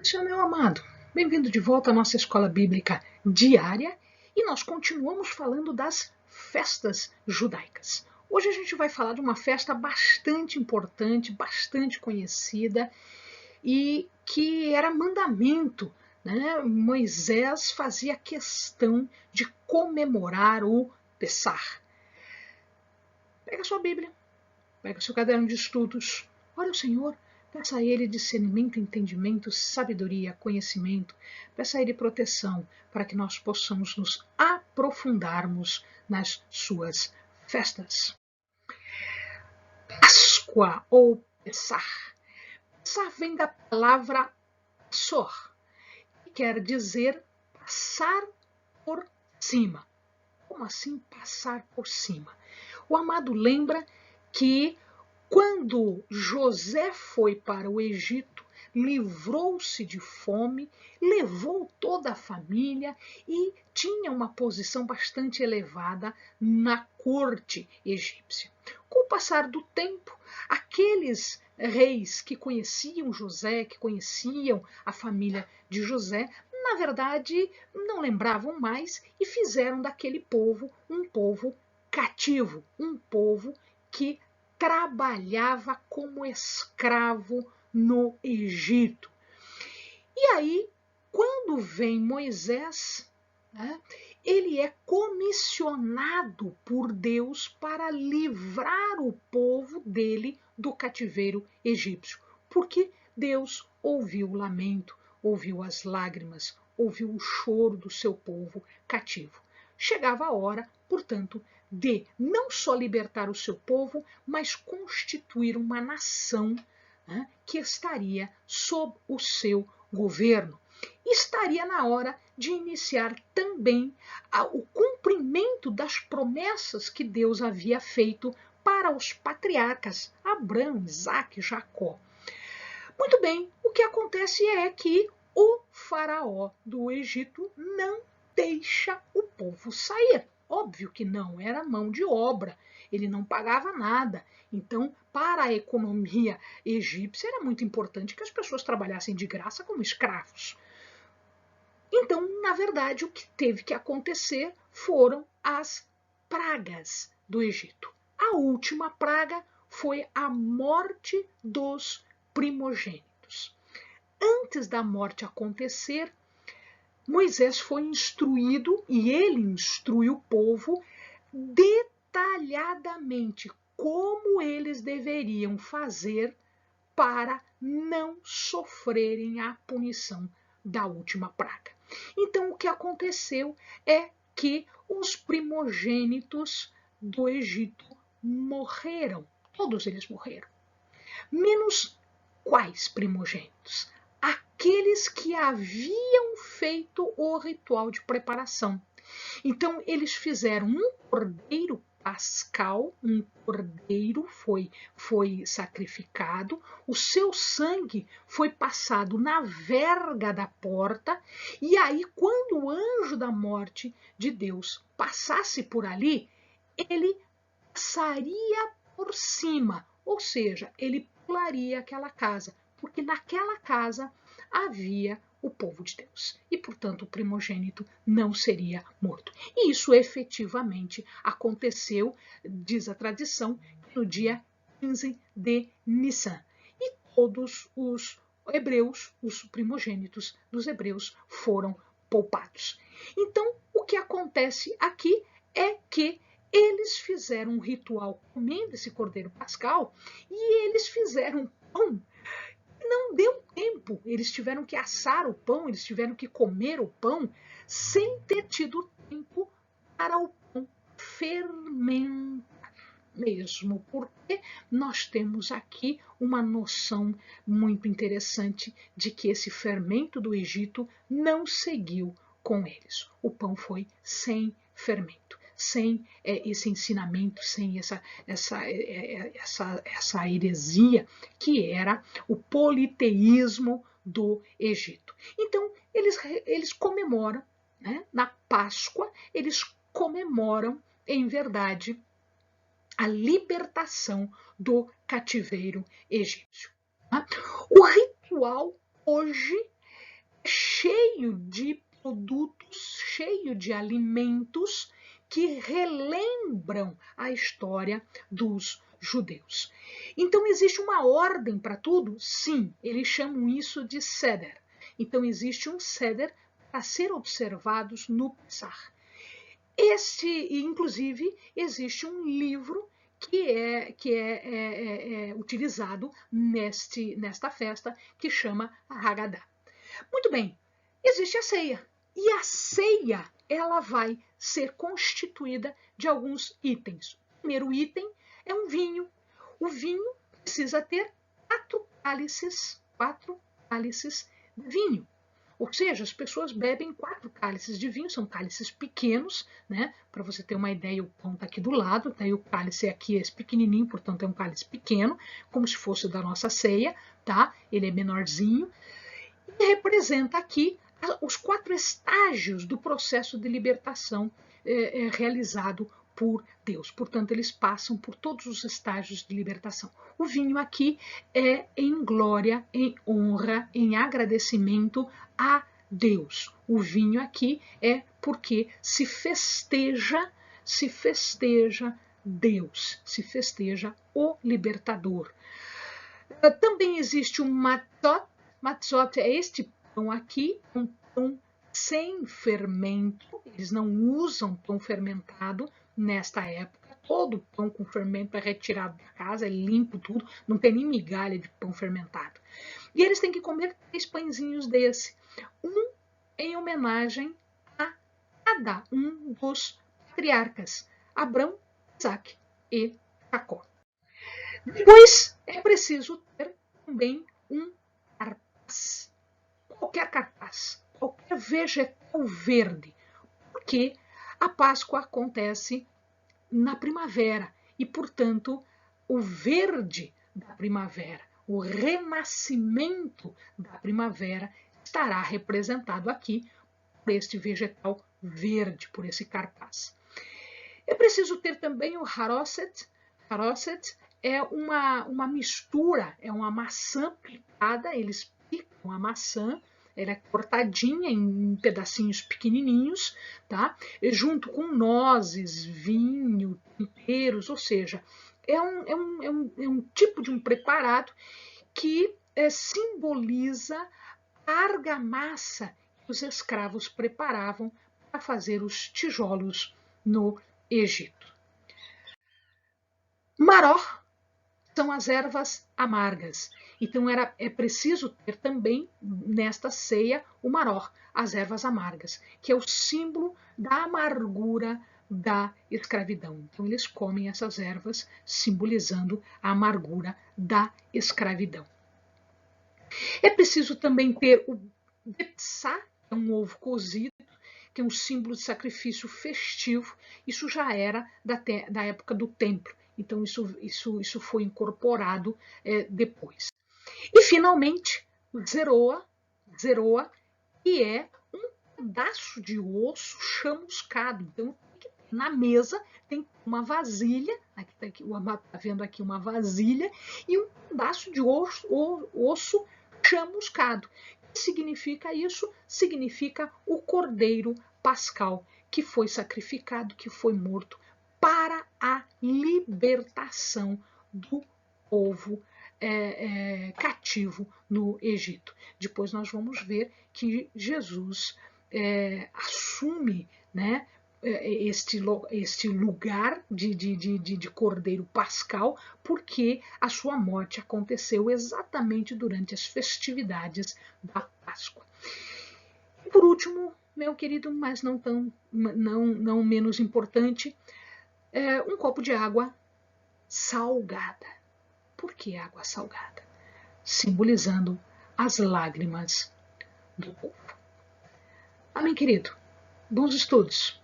Seu meu amado, bem-vindo de volta à nossa escola bíblica diária e nós continuamos falando das festas judaicas. Hoje a gente vai falar de uma festa bastante importante, bastante conhecida e que era mandamento, né? Moisés fazia questão de comemorar o Pessah. Pega a sua Bíblia, pega seu caderno de estudos, ore ao Senhor, peça a Ele discernimento, entendimento, sabedoria, conhecimento, peça a Ele proteção para que nós possamos nos aprofundarmos nas suas festas. Páscoa ou Pessah. Pessah vem da palavra Passor, que quer dizer passar por cima. Como assim passar por cima? O amado lembra que quando José foi para o Egito, livrou-se de fome, levou toda a família e tinha uma posição bastante elevada na corte egípcia. Com o passar do tempo, aqueles reis que conheciam José, que conheciam a família de José, na verdade não lembravam mais e fizeram daquele povo um povo cativo, um povo que trabalhava como escravo no Egito. E aí, quando vem Moisés, né, ele é comissionado por Deus para livrar o povo dele do cativeiro egípcio, porque Deus ouviu o lamento, ouviu as lágrimas, ouviu o choro do seu povo cativo. Chegava a hora, portanto, de não só libertar o seu povo, mas constituir uma nação, né, que estaria sob o seu governo. Estaria na hora de iniciar também o cumprimento das promessas que Deus havia feito para os patriarcas Abraão, Isaque e Jacó. Muito bem, o que acontece é que o faraó do Egito não deixa o povo sair. Óbvio que não, era mão de obra, ele não pagava nada. Então, para a economia egípcia, era muito importante que as pessoas trabalhassem de graça como escravos. Então, na verdade, o que teve que acontecer foram as pragas do Egito. A última praga foi a morte dos primogênitos. Antes da morte acontecer, Moisés foi instruído, e ele instrui o povo detalhadamente como eles deveriam fazer para não sofrerem a punição da última praga. Então, o que aconteceu é que os primogênitos do Egito morreram. Todos eles morreram. Menos quais primogênitos? Aqueles que haviam feito o ritual de preparação. Então, eles fizeram um cordeiro pascal, um cordeiro foi sacrificado, o seu sangue foi passado na verga da porta, e aí, quando o anjo da morte de Deus passasse por ali, ele passaria por cima, ou seja, ele pularia aquela casa, porque naquela casa havia o povo de Deus. E, portanto, o primogênito não seria morto. E isso efetivamente aconteceu, diz a tradição, no dia 15 de Nissan. E todos os hebreus, os primogênitos dos hebreus, foram poupados. Então, o que acontece aqui é que eles fizeram um ritual comendo esse cordeiro pascal e eles fizeram pão. Não deu tempo, eles tiveram que assar o pão, eles tiveram que comer o pão sem ter tido tempo para o pão fermentar mesmo, porque nós temos aqui uma noção muito interessante de que esse fermento do Egito não seguiu com eles. O pão foi sem fermento, sem esse ensinamento, sem essa heresia que era o politeísmo do Egito. Então, eles comemoram, né, na Páscoa, eles comemoram, em verdade, a libertação do cativeiro egípcio. O ritual hoje cheio de produtos, cheio de alimentos que relembram a história dos judeus. Então, existe uma ordem para tudo? Sim, eles chamam isso de Seder. Então, existe um Seder para ser observados no Pessach. Inclusive, existe um livro que é utilizado nesta festa, que chama Haggadah. Muito bem, existe a ceia. E a ceia, ela vai ser constituída de alguns itens. O primeiro item é um vinho. O vinho precisa ter 4 cálices de vinho. Ou seja, as pessoas bebem 4 cálices de vinho, são cálices pequenos, né? Para você ter uma ideia, o pão está aqui do lado, tá? E o cálice aqui é esse pequenininho, portanto é um cálice pequeno, como se fosse da nossa ceia, tá? Ele é menorzinho e representa aqui os 4 estágios do processo de libertação realizado por Deus. Portanto, eles passam por todos os estágios de libertação. O vinho aqui é em glória, em honra, em agradecimento a Deus. O vinho aqui é porque se festeja Deus, se festeja o libertador. Também existe o matzot. Matzot é este pão aqui, um pão sem fermento. Eles não usam pão fermentado nesta época. Todo pão com fermento é retirado da casa, é limpo tudo, não tem nem migalha de pão fermentado. E eles têm que comer 3 pãezinhos desse. Um em homenagem a Adá, um dos patriarcas, Abrão, Isaac e Jacó. Depois é preciso ter também um carpaz, qualquer carpaz, qualquer vegetal verde, porque a Páscoa acontece na primavera e, portanto, o verde da primavera, o renascimento da primavera estará representado aqui por este vegetal verde, por esse carpaz. É preciso ter também o harosset. Harosset é uma mistura, é uma maçã picada, eles picam a maçã, ela é cortadinha em pedacinhos pequenininhos, tá? Junto com nozes, vinho, temperos, ou seja, é um tipo de um preparado que simboliza a argamassa que os escravos preparavam para fazer os tijolos no Egito. Maror são as ervas amargas. Então é preciso ter também nesta ceia o maror, as ervas amargas, que é o símbolo da amargura da escravidão. Então eles comem essas ervas simbolizando a amargura da escravidão. É preciso também ter o betzá, que é um ovo cozido, que é um símbolo de sacrifício festivo. Isso já era da época do templo. Então, isso foi incorporado depois. E, finalmente, o zeroa, que é um pedaço de osso chamuscado. Então, na mesa tem uma vasilha, está vendo aqui uma vasilha, e um pedaço de osso chamuscado. O que significa isso? Significa o cordeiro pascal, que foi sacrificado, que foi morto para a libertação do povo cativo no Egito. Depois nós vamos ver que Jesus assume, né, este lugar de cordeiro pascal, porque a sua morte aconteceu exatamente durante as festividades da Páscoa. E por último, meu querido, mas não menos importante, um copo de água salgada. Por que água salgada? Simbolizando as lágrimas do povo. Amém, querido? Bons estudos!